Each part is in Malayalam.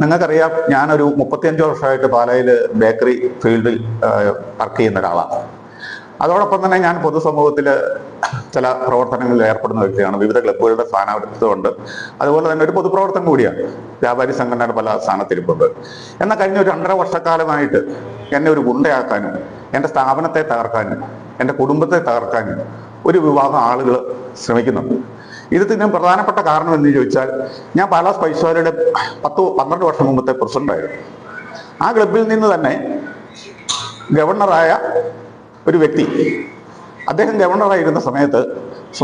നിങ്ങൾക്കറിയാം, ഞാനൊരു 35 വർഷമായിട്ട് പാലായിൽ ബേക്കറി ഫീൽഡിൽ വർക്ക് ചെയ്യുന്ന ഒരാളാണ്. അതോടൊപ്പം തന്നെ ഞാൻ പൊതുസമൂഹത്തിൽ ചില പ്രവർത്തനങ്ങളിൽ ഏർപ്പെടുന്ന വ്യക്തിയാണ്. വിവിധ ക്ലബ്ബുകളുടെ സ്ഥാനാർത്ഥിത്വമുണ്ട്. അതുപോലെ തന്നെ ഒരു പൊതുപ്രവർത്തനം കൂടിയാണ്. വ്യാപാരി സംഘടനയുടെ പല സ്ഥാനത്തിരിപ്പുണ്ട്. എന്നാൽ കഴിഞ്ഞ ഒരു 2.5 വർഷക്കാലമായിട്ട് എന്നെ ഒരു ഗുണ്ടയാക്കാനും എൻ്റെ സ്ഥാപനത്തെ തകർക്കാനും എൻ്റെ കുടുംബത്തെ തകർക്കാനും ഒരു വിഭാഗം ആളുകൾ ശ്രമിക്കുന്നുണ്ട്. ഇതിന് പ്രധാനപ്പെട്ട കാരണം എന്ന് ചോദിച്ചാൽ, ഞാൻ പാലാ സ്പൈസ് വാലിയുടെ 10-12 വർഷം മുമ്പത്തെ പ്രസിഡന്റായിരുന്നു. ആ ക്ലബിൽ നിന്ന് തന്നെ ഗവർണറായ ഒരു വ്യക്തി, അദ്ദേഹം ഗവർണറായിരുന്ന സമയത്ത്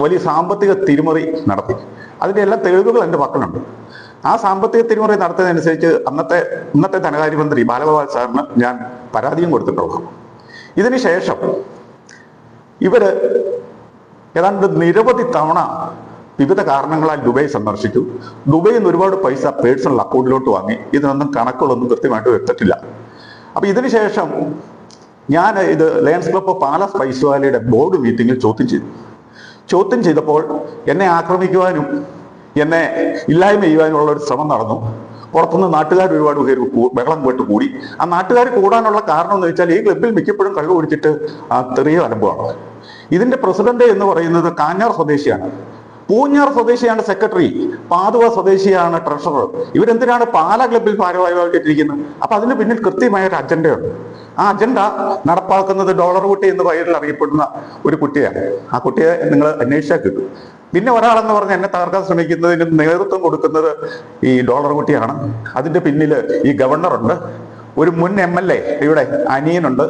വലിയ സാമ്പത്തിക തിരിമറി നടത്തി. അതിൻ്റെ എല്ലാ തെളിവുകൾ എൻ്റെ പക്കലുണ്ട്. ആ സാമ്പത്തിക തിരിമറി നടത്തിയതനുസരിച്ച് ഇന്നത്തെ ധനകാര്യമന്ത്രി ബാലഗോപാൽ സാറിന് ഞാൻ പരാതിയും കൊടുത്തിട്ടുള്ളൂ. ഇതിനുശേഷം ഇവര് ഏതാണ്ട് നിരവധി തവണ വിവിധ കാരണങ്ങളാൽ ദുബായ് സന്ദർശിച്ചു. ദുബായിൽ നിന്ന് ഒരുപാട് പൈസ പേഴ്സണൽ അക്കൗണ്ടിലോട്ട് വാങ്ങി. ഇതിനൊന്നും കണക്കുകളൊന്നും കൃത്യമായിട്ട് വെച്ചിട്ടില്ല. അപ്പൊ ഇതിനുശേഷം ഞാൻ ഇത് lions club of Pala spice വാലിയുടെ ബോർഡ് മീറ്റിംഗിൽ ചോദ്യം ചെയ്തപ്പോൾ എന്നെ ആക്രമിക്കുവാനും എന്നെ ഇല്ലായ്മ ചെയ്യുവാനുള്ള ഒരു ശ്രമം നടന്നു. പുറത്തുനിന്ന് നാട്ടുകാർ ഒരുപാട് പേര് ബഹളം കേട്ട് കൂടി. ആ നാട്ടുകാർ കൂടാനുള്ള കാരണം എന്ന് വെച്ചാൽ, ഈ ക്ലബിൽ മിക്കപ്പോഴും കള്ളു കുടിച്ചിട്ട് തെറിയ അനുഭവമാണ്. ഇതിന്റെ പ്രസിഡന്റ് എന്ന് പറയുന്നത് കാഞ്ഞാർ സ്വദേശിയാണ്, പൂഞ്ഞാർ സ്വദേശിയാണ് സെക്രട്ടറി, പാതുവ സ്വദേശിയാണ് ട്രഷറർ. ഇവരെന്തിനാണ് പാലാ ക്ലബിൽ ഭാരവാഹികളായിട്ടിരിക്കുന്നത്? അപ്പൊ അതിന് പിന്നിൽ കൃത്യമായ ഒരു അജണ്ടയുണ്ട്. ആ അജണ്ട നടപ്പാക്കുന്നത് ഡോളർ കുട്ടി എന്ന പേരിൽ അറിയപ്പെടുന്ന ഒരു കുട്ടിയാണ്. ആ കുട്ടിയെ നിങ്ങൾ അന്വേഷിച്ചാൽ കിട്ടും. പിന്നെ ഒരാളെന്ന് പറഞ്ഞ് എന്നെ തകർക്കാൻ ശ്രമിക്കുന്നതിന് നേതൃത്വം കൊടുക്കുന്നത് ഈ ഡോളർ കുട്ടിയാണ്. അതിന്റെ പിന്നിൽ ഈ ഗവർണറുണ്ട്, ഒരു മുൻ MLA ഇവിടെ അനിയനുണ്ട്,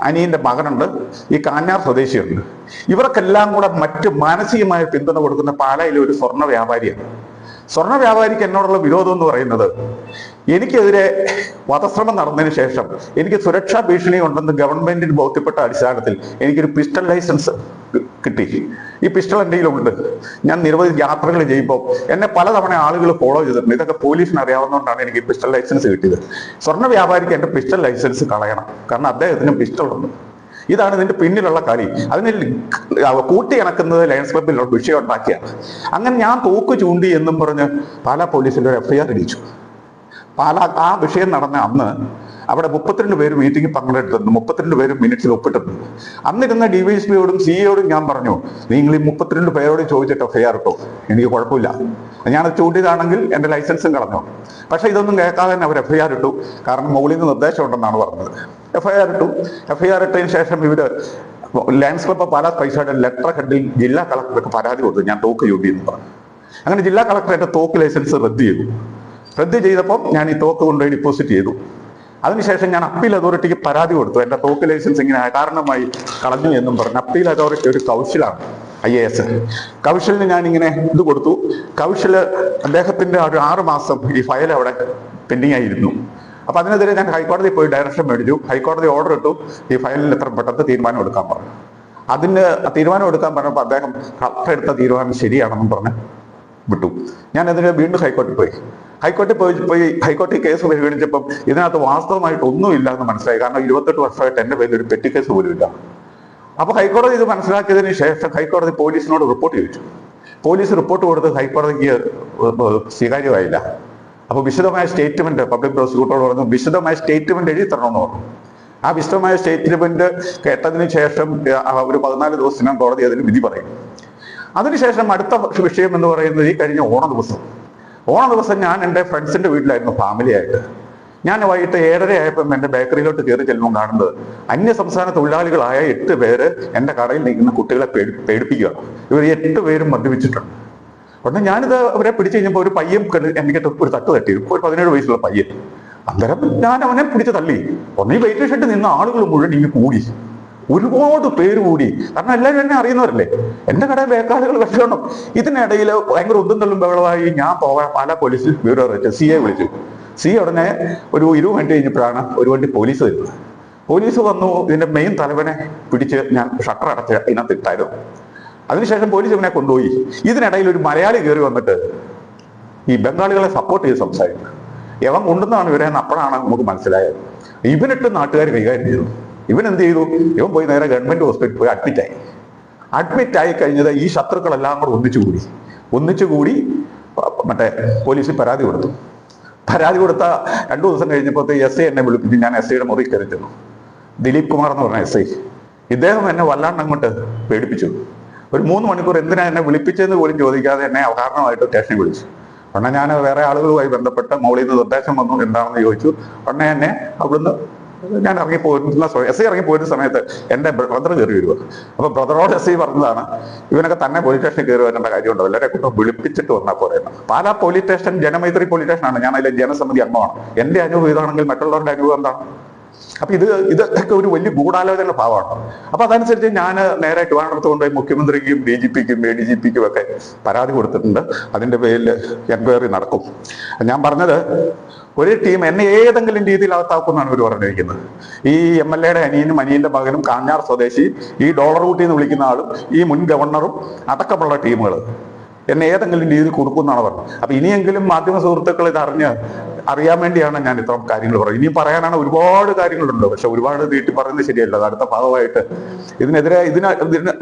അനിയന്റെ മകനുണ്ട്, ഈ കാഞ്ഞാർ സ്വദേശിയുണ്ട്. ഇവർക്കെല്ലാം കൂടെ മറ്റ് മാനസികമായ പിന്തുണ കൊടുക്കുന്ന പാലായിലെ ഒരു സ്വർണ്ണ വ്യാപാരിയാണ്. സ്വർണ്ണ വ്യാപാരിക്ക് എന്നോടുള്ള വിരോധം എന്ന് പറയുന്നത്, എനിക്കെതിരെ വധശ്രമം നടന്നതിന് ശേഷം എനിക്ക് സുരക്ഷാ ഭീഷണി ഉണ്ടെന്ന് ഗവൺമെന്റിന് ബോധ്യപ്പെട്ട അടിസ്ഥാനത്തിൽ എനിക്കൊരു പിസ്റ്റൾ ലൈസൻസ് കിട്ടി. ഈ പിസ്റ്റൾ എൻ്റെ കയ്യിലുണ്ട്. ഞാൻ നിരവധി യാത്രകൾ ചെയ്യുമ്പോൾ എന്നെ പലതവണ ആളുകൾ ഫോളോ ചെയ്തിട്ടുണ്ട്. ഇതൊക്കെ പോലീസിന് അറിയാവുന്നതുകൊണ്ടാണ് എനിക്ക് പിസ്റ്റൾ ലൈസൻസ് കിട്ടിയത്. സ്വർണ്ണ വ്യാപാരിക്ക് എൻ്റെ പിസ്റ്റൾ ലൈസൻസ് കളയണം, കാരണം അദ്ദേഹത്തിന് പിസ്റ്റളുണ്ട്. ഇതാണ് ഇതിന്റെ പിന്നിലുള്ള കളി. അതിന് കൂട്ടിയിണക്കുന്നത് ലയൺസ് ക്ലബിലുള്ള വിഷയം ഉണ്ടാക്കിയാണ്. അങ്ങനെ ഞാൻ തോക്ക് ചൂണ്ടി എന്നും പറഞ്ഞ് പാലാ പോലീസിൽ ഒരു FIR ഇടിച്ചു. പാലാ ആ വിഷയം നടന്ന അന്ന് അവിടെ 32 പേര് മീറ്റിംഗിൽ പങ്കെടുത്തിട്ടുണ്ട്. 32 പേര് മിനിറ്റ്സിൽ ഒപ്പിട്ടിട്ടുണ്ട്. അന്നിരുന്ന DYSPയോടും CAയോടും ഞാൻ പറഞ്ഞു, നിങ്ങൾ ഈ 32 പേരോട് ചോദിച്ചിട്ട് FIR ഇട്ടോ, എനിക്ക് കുഴപ്പമില്ല, ഞാനത് ചൂണ്ടിയതാണെങ്കിൽ എൻ്റെ ലൈസൻസും കളഞ്ഞു. പക്ഷെ ഇതൊന്നും കേൾക്കാതെ തന്നെ അവർ FIR ഇട്ടു. കാരണം മുകളിൽ നിന്ന് നിർദ്ദേശം ഉണ്ടെന്നാണ് പറഞ്ഞത്. FIR ഇട്ടു. FIR ഇട്ടതിന് ശേഷം ഇവര് ലയൺസ് ക്ലബ് പാലാ സ്പൈസ് വാലിയുടെ ലെറ്റർ ഹെഡിൽ ജില്ലാ കളക്ടർക്ക് പരാതി കൊടുത്തു, ഞാൻ തോക്ക് ചൂണ്ടിയെന്ന് പറഞ്ഞു. അങ്ങനെ ജില്ലാ കളക്ടർ എൻ്റെ തോക്ക് ലൈസൻസ് റദ്ദ് ചെയ്തു. റദ്ദ് ചെയ്തപ്പോൾ ഞാൻ ഈ തോക്ക് കൊണ്ടുപോയി ഡിപ്പോസിറ്റ് ചെയ്തു. അതിനുശേഷം ഞാൻ അപ്പീൽ അതോറിറ്റിക്ക് പരാതി കൊടുത്തു, എൻ്റെ തോക്ക് ലൈസൻസ് ഇങ്ങനെ കാരണമായി കളഞ്ഞു എന്നും പറഞ്ഞു. അപ്പീൽ അതോറിറ്റി ഒരു കൗൺസിലാണ്, IAS കൗൺസിലിന് ഞാൻ ഇങ്ങനെ ഇത് കൊടുത്തു. കൗൺസില് അദ്ദേഹത്തിന്റെ ഒരു 6 മാസം ഈ ഫയൽ അവിടെ പെൻഡിങ് ആയിരുന്നു. അപ്പൊ അതിനെതിരെ ഞാൻ ഹൈക്കോടതിയിൽ പോയി ഡയറക്ഷൻ മേടിച്ചു. ഹൈക്കോടതി ഓർഡർ ഇട്ടു, ഈ ഫയലിൽ എത്ര പെട്ടെന്ന് തീരുമാനം എടുക്കാൻ പറഞ്ഞു. അതിന് തീരുമാനം എടുക്കാൻ പറഞ്ഞപ്പോൾ അദ്ദേഹം കളക്ടർ എടുത്ത തീരുമാനം ശരിയാണെന്നും പറഞ്ഞ് വിട്ടു. ഞാൻ അതിന് വീണ്ടും ഹൈക്കോടതി പോയി ഹൈക്കോടതി കേസ് പരിഗണിച്ചപ്പം ഇതിനകത്ത് വാസ്തവമായിട്ട് ഒന്നുമില്ല എന്ന് മനസ്സിലായി. കാരണം 28 വർഷമായിട്ട് എൻ്റെ പേരിൽ ഒരു പെറ്റി കേസ് പോലും ഇല്ല. അപ്പൊ ഹൈക്കോടതി ഇത് മനസ്സിലാക്കിയതിന് ശേഷം ഹൈക്കോടതി പോലീസിനോട് റിപ്പോർട്ട് ചോദിച്ചു. പോലീസ് റിപ്പോർട്ട് കൊടുത്ത് ഹൈക്കോടതിക്ക് സ്വീകാര്യമായില്ല. അപ്പൊ വിശദമായ സ്റ്റേറ്റ്മെന്റ് പബ്ലിക് പ്രോസിക്യൂട്ടറോട് പറഞ്ഞു, വിശദമായ സ്റ്റേറ്റ്മെന്റ് എഴുതി തരണമെന്ന് പറഞ്ഞു. ആ വിശദമായ സ്റ്റേറ്റ്മെന്റ് കേട്ടതിന് ശേഷം ഒരു 14 ദിവസത്തിനും കോടതി അതിന് വിധി പറയും. അതിനുശേഷം അടുത്ത വിഷയം എന്ന് പറയുന്നത് ഈ കഴിഞ്ഞ ഓണ ദിവസം ഞാൻ എൻ്റെ ഫ്രണ്ട്സിന്റെ വീട്ടിലായിരുന്നു, ഫാമിലിയായിട്ട്. ഞാൻ വൈകിട്ട് 7:30 ആയപ്പം എൻ്റെ ബേക്കറിയിലോട്ട് കയറി ചെല്ലുമ്പോൾ കാണുന്നത് അന്യ സംസ്ഥാന തൊഴിലാളികളായ 8 പേര് എൻ്റെ കടയിൽ നിൽക്കുന്ന കുട്ടികളെ പേടിപ്പിക്കുകയാണ്. ഇവർ 8 പേരും മദ്യപിച്ചിട്ടുണ്ട്. ഉടനെ ഞാനിത് അവരെ പിടിച്ചു കഴിഞ്ഞപ്പോൾ ഒരു പയ്യൻ എനിക്ക് ഒരു തട്ട് തട്ടിയിരുന്നു, ഒരു 17 വയസ്സുള്ള പയ്യൻ. അന്നേരം ഞാൻ അവനെ പിടിച്ച് തള്ളി. ഒന്നീ വെയിറ്റ് ഷെഡ് നിന്ന ആളുകൾ മുഴുവൻ ഇങ്ങനെ കൂടി, ഒരുപാട് പേര് കൂടി. കാരണം എല്ലാവരും എന്നെ അറിയുന്നവരല്ലേ, എൻ്റെ കടയിൽ ബേക്കാളുകൾ കഷ്ടണം. ഇതിനിടയിൽ ഭയങ്കര ഒന്നും തള്ളും ബഹളമായി. ഞാൻ പാലാ പോലീസിൽ വിവരം അറിയിച്ചു, CA വിളിച്ചു. CA ഉടനെ ഒരു 20 മിനിറ്റ് കഴിഞ്ഞപ്പോഴാണ് ഒരു വണ്ടി പോലീസ് വരുന്നത്. പോലീസ് വന്നു, ഇതിന്റെ മെയിൻ തലവനെ പിടിച്ച് ഞാൻ ഷട്ടർ അടച്ച് ഇതിനകത്ത് ഇട്ടായിരുന്നു. അതിനുശേഷം പോലീസ് ഇവനെ കൊണ്ടുപോയി. ഇതിനിടയിൽ ഒരു മലയാളി കയറി വന്നിട്ട് ഈ ബംഗാളികളെ സപ്പോർട്ട് ചെയ്ത് സംസാരിക്കും. യവൻ ഉണ്ടെന്നാണ് ഇവരെന്ന് അപ്പോഴാണ് നമുക്ക് മനസ്സിലായത്. ഇവനിട്ട് നാട്ടുകാർ കൈകാര്യം ചെയ്തു. ഇവൻ എന്ത് ചെയ്തു? ഇവൻ പോയി നേരെ ഗവൺമെന്റ് ഹോസ്പിറ്റലിൽ പോയി അഡ്മിറ്റായി കഴിഞ്ഞത് ഈ ശത്രുക്കളെല്ലാം കൂടെ ഒന്നിച്ചുകൂടി മറ്റേ പോലീസിൽ പരാതി കൊടുത്തു. പരാതി കൊടുത്ത 2 ദിവസം കഴിഞ്ഞപ്പോൾ SI എന്നെ വിളിപ്പിച്ചു. ഞാൻ SIയുടെ മുറി കയറി ചെന്നു. ദിലീപ് കുമാർ എന്ന് പറഞ്ഞ SI. ഇദ്ദേഹം എന്നെ വല്ലാണ്ട് അങ്ങോട്ട് പേടിപ്പിച്ചു. ഒരു 3 മണിക്കൂർ എന്തിനാ എന്നെ വിളിപ്പിച്ചതെന്ന് പോലും ചോദിക്കാതെ എന്നെ കാരണമായിട്ട് സ്റ്റേഷനിൽ വിളിച്ചു. ഉടനെ ഞാൻ വേറെ ആളുകളുമായി ബന്ധപ്പെട്ട് മോളിൽ നിന്ന് നിർദ്ദേശം വന്നു, എന്താണെന്ന് ചോദിച്ചു. ഉടനെ എന്നെ അവിടുന്ന് ഞാൻ ഇറങ്ങിപ്പോയിരുന്ന SI ഇറങ്ങിപ്പോയിരുന്ന സമയത്ത് എൻ്റെ ബ്രദർ കയറി വരിക. അപ്പൊ ബ്രദറോട് SI പറഞ്ഞതാണ്, ഇവനൊക്കെ തന്നെ പോലീസ് സ്റ്റേഷനിൽ കയറി വരേണ്ട കാര്യമുണ്ടോ, എല്ലാവരെ കൊണ്ട് വിളിപ്പിച്ചിട്ട് വന്നാൽ പോരെയെന്ന്. Pala police station Janamaithri police സ്റ്റേഷനാണ്. ഞാൻ അതിലെ ജനസമിതി അംഗമാണ്. എൻ്റെ അനുഭവം ഇതാണെങ്കിൽ മറ്റുള്ളവരുടെ അനുഭവം എന്താണ്? അപ്പൊ ഇതൊക്കെ ഒരു വലിയ ഗൂഢാലോചനയുടെ ഭാവമാണ്. അപ്പൊ അതനുസരിച്ച് ഞാൻ നേരെ ട്രിവാൻഡ്രത്ത് കൊണ്ടുപോയി മുഖ്യമന്ത്രിക്കും DGPക്കും ADGPക്കും ഒക്കെ പരാതി കൊടുത്തിട്ടുണ്ട്. അതിന്റെ പേരിൽ എൻക്വയറി നടക്കും. ഞാൻ പറഞ്ഞത്, ഒരു ടീം എന്നെ ഏതെങ്കിലും രീതിയിൽ അകത്താക്കുമെന്നാണ് ഇവർ പറഞ്ഞിരിക്കുന്നത്. ഈ MLAയുടെ അനിയനും അനിയന്റെ മകനും കാഞ്ഞാർ സ്വദേശി, ഈ ഡോളർ കൂട്ടി എന്ന് വിളിക്കുന്ന ആളും, ഈ മുൻ ഗവർണറും അടക്കമുള്ള ടീമുകൾ എന്നെ ഏതെങ്കിലും രീതിയിൽ കൊടുക്കുമെന്നാണ് പറഞ്ഞത്. അപ്പൊ ഇനിയെങ്കിലും മാധ്യമ സുഹൃത്തുക്കൾ ഇത് അറിയാൻ വേണ്ടിയാണ് ഞാൻ ഇത്രയും കാര്യങ്ങൾ പറയുന്നത്. ഇനിയും പറയാനാണ് ഒരുപാട് കാര്യങ്ങളുണ്ട്, പക്ഷെ ഒരുപാട് നീട്ടി പറയുന്നത് ശരിയല്ല. അത് അടുത്ത ഭാഗമായിട്ട് ഇതിനെതിരെ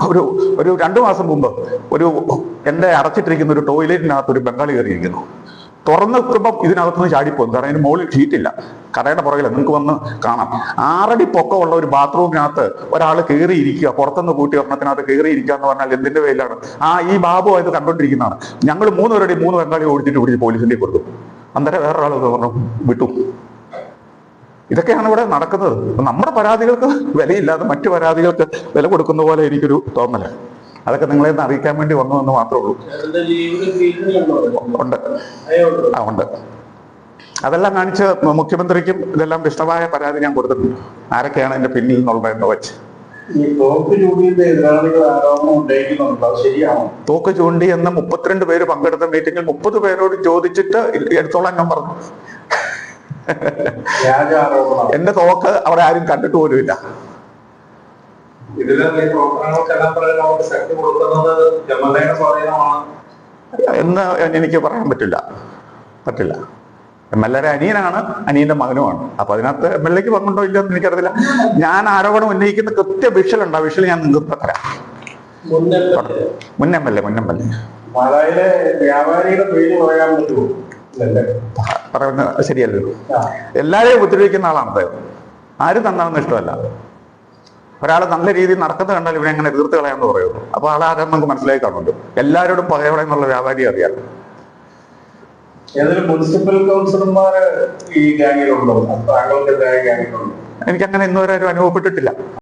ഒരു 2 മാസം മുമ്പ് എന്റെ അടച്ചിട്ടിരിക്കുന്ന ഒരു ടോയ്ലറ്റിനകത്ത് ഒരു ബംഗാളി കയറിയിരിക്കുന്നു. തുറന്ന് വെക്കുമ്പം ഇതിനകത്തുനിന്ന് ചാടിപ്പോകും. കാരണം ഇതിന് മുകളിൽ ഷീറ്റില്ല, കടയുടെ പുറകില്ല, നിങ്ങൾക്ക് വന്ന് കാണാം. 6 അടി പൊക്കമുള്ള ഒരു ബാത്റൂമിനകത്ത് ഒരാൾ കയറിയിരിക്കുക, പുറത്തുനിന്ന് കൂട്ടി ഒരെണ്ണത്തിനകത്ത് കയറിയിരിക്കുക എന്ന് പറഞ്ഞാൽ എന്തിന്റെ പേരിലാണ്? ഈ ബാബു ഇത് കണ്ടുകൊണ്ടിരിക്കുന്നതാണ്. ഞങ്ങൾ 3 പേരുടെ 3 ബംഗാളി ഓടിച്ചിട്ട് പിടിച്ച് പോലീസിന്റെ കൊടുത്തു. അന്നേരം വേറൊരാൾ പറഞ്ഞു വിട്ടു. ഇതൊക്കെയാണ് ഇവിടെ നടക്കുന്നത്. നമ്മുടെ പരാതികൾക്ക് വിലയില്ലാതെ മറ്റു പരാതികൾക്ക് വില കൊടുക്കുന്ന പോലെ എനിക്കൊരു തോന്നല്. അതൊക്കെ നിങ്ങളെ ഒന്ന് അറിയിക്കാൻ വേണ്ടി വന്നതെന്ന് മാത്രമേ ഉള്ളൂ. ഉണ്ട്, ഉണ്ട്. അതെല്ലാം കാണിച്ച് മുഖ്യമന്ത്രിക്കും ഇതെല്ലാം വിശദമായ പരാതി ഞാൻ കൊടുത്തിട്ടുണ്ട്. ആരൊക്കെയാണ് എന്റെ പിന്നിൽ നിന്നുള്ളതെന്ന് വെച്ച്. തോക്ക് ചൂണ്ടി എന്ന 32 പേര് പങ്കെടുത്ത മീറ്റിംഗിൽ 30 പേരോട് ചോദിച്ചിട്ട് എടുത്തോളാൻ ഞാൻ പറഞ്ഞു. എന്റെ തോക്ക് അവിടെ ആരും കണ്ടിട്ട് പോലുമില്ല. എന്ന് എനിക്ക് പറയാൻ പറ്റില്ല. MLAയുടെ അനിയനാണ്, അനിയന്റെ മകനുമാണ്. അപ്പൊ അതിനകത്ത് MLAക്ക് പങ്കുണ്ടോ ഇല്ലെന്ന് എനിക്കറിയില്ല. ഞാൻ ആരോപണം ഉന്നയിക്കുന്ന കൃത്യ വിഷൽ ഉണ്ട്. ആ വിഷൽ ഞാൻ നിങ്ങൾക്ക് തരാം. മുൻ MLA പറയുന്നത് ശരിയല്ലല്ലോ. എല്ലാരെയും ഉപദ്രവിക്കുന്ന ആളാണ് അദ്ദേഹം. ആരും തന്നാണെന്ന് ഇഷ്ടമല്ല. ഒരാൾ നല്ല രീതിയിൽ നടക്കുന്നത് കണ്ടാൽ ഇവിടെ എങ്ങനെ തീർത്ത് കളയാന്ന് പറയുള്ളൂ. അപ്പൊ ആളാരെന്ന് നമുക്ക് മനസ്സിലായി കാണുമല്ലോ. എല്ലാവരോടും പകയോടെ എന്നുള്ള വ്യാപാരി അറിയാം. മുനിസിപ്പൽ കൗൺസിലർമാര് ഈ ഗ്യാങ്ങിലുണ്ടോ? എനിക്കങ്ങനെ ഇന്നുവരെ അനുഭവപ്പെട്ടിട്ടില്ല.